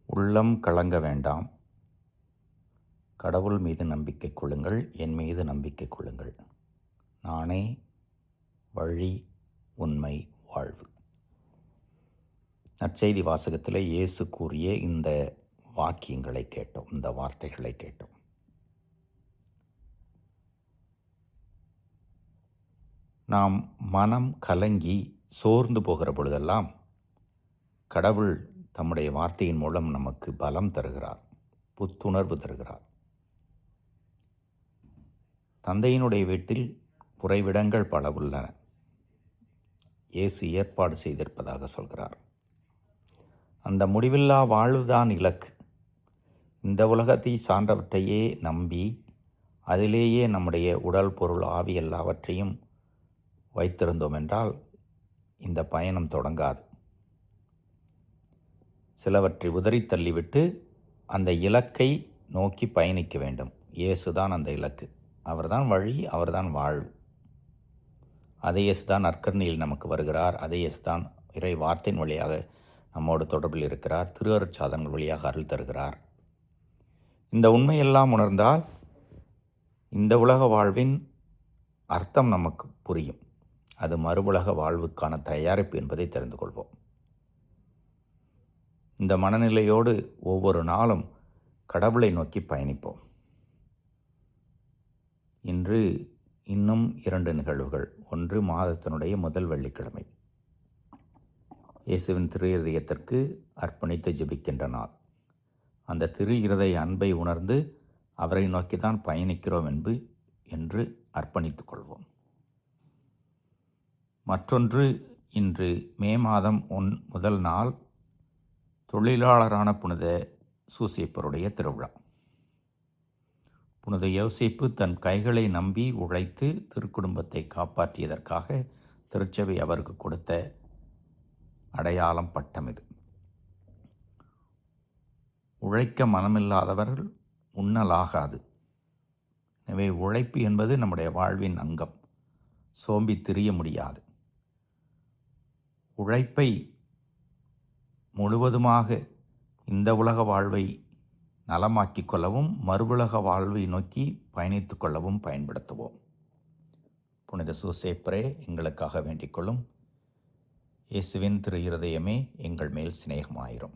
உள்ளம் கலங்க வேண்டாம். கடவுள் மீது நம்பிக்கை கொள்ளுங்கள், என் மீது நம்பிக்கை கொள்ளுங்கள். நானே வழி, உண்மை, வாழ்வு. நற்செய்தி வாசகத்தில் இயேசு கூறிய இந்த வாக்கியங்களை கேட்டோம், இந்த வார்த்தைகளை கேட்டோம். நாம் மனம் கலங்கி சோர்ந்து போகிற பொழுதெல்லாம் கடவுள் தம்முடைய வார்த்தையின் மூலம் நமக்கு பலம் தருகிறார், புத்துணர்வு தருகிறார். தந்தையினுடைய வீட்டில் உறைவிடங்கள் பல உள்ளன. இயேசு ஏற்பாடு செய்திருப்பதாக சொல்கிறார். அந்த முடிவில்லா வாழ்வுதான் இலக்கு. இந்த உலகத்தை சார்ந்தவற்றையே நம்பி அதிலேயே நம்முடைய உடல், பொருள், ஆவி எல்லாவற்றையும் வைத்திருந்தோம் என்றால் இந்த பயணம் தொடங்காது. சிலவற்றை உதறி தள்ளிவிட்டு அந்த இலக்கை நோக்கி பயணிக்க வேண்டும். இயேசுதான் அந்த இலக்கு. அவர்தான் வழி, அவர்தான் வாழ்வு. அதே இயேசுதான் நற்கருணையில் நமக்கு வருகிறார். அதே இயேசுதான் இறை வார்த்தையின் வழியாக நம்மோடு தொடர்பில் இருக்கிறார். திரு அருட்சாதனங்கள் வழியாக அருள் தருகிறார். இந்த உண்மையெல்லாம் உணர்ந்தால் இந்த உலக வாழ்வின் அர்த்தம் நமக்கு புரியும். அது மறுவுலக வாழ்வுக்கான தயாரிப்பு என்பதை தெரிந்து கொள்வோம். இந்த மனநிலையோடு ஒவ்வொரு நாளும் கடவுளை நோக்கி பயணிப்போம். இன்று இன்னும் 2 நிகழ்வுகள். ஒன்று, மாதத்தினுடைய முதல் வெள்ளிக்கிழமை, இயேசுவின் திரு இருதயத்திற்கு அர்ப்பணித்து ஜெபிக்கின்ற நாள். அந்த திரு இருதய அன்பை உணர்ந்து அவரை நோக்கி தான் பயணிக்கிறோம் என்று அர்ப்பணித்துக் கொள்வோம். மற்றொன்று, இன்று மே மாதம் முதல் நாள் தொழிலாளரான புனித சூசேப்பருடைய திருவிழா. புனித யோசேப்பு தன் கைகளை நம்பி உழைத்து திருக்குடும்பத்தை காப்பாற்றியதற்காக திருச்சபை அவருக்கு கொடுத்த அடையாளம், பட்டம் இது. உழைக்க மனமில்லாதவர்கள் உண்ணலாகாது. எனவே உழைப்பு என்பது நம்முடைய வாழ்வின் அங்கம். சோம்பி திரிய முடியாது. உழைப்பை முழுவதுமாக இந்த உலக வாழ்வை நலமாக்கிக் கொள்ளவும் மறுவுலக வாழ்வை நோக்கி பயணித்து கொள்ளவும் பயன்படுத்துவோம். புனித சூசேப்பரே, எங்களுக்காக வேண்டிக் கொள்ளும். இயேசுவின் திரு இருதயமே, எங்கள் மேல் சிநேகமாயிரும்.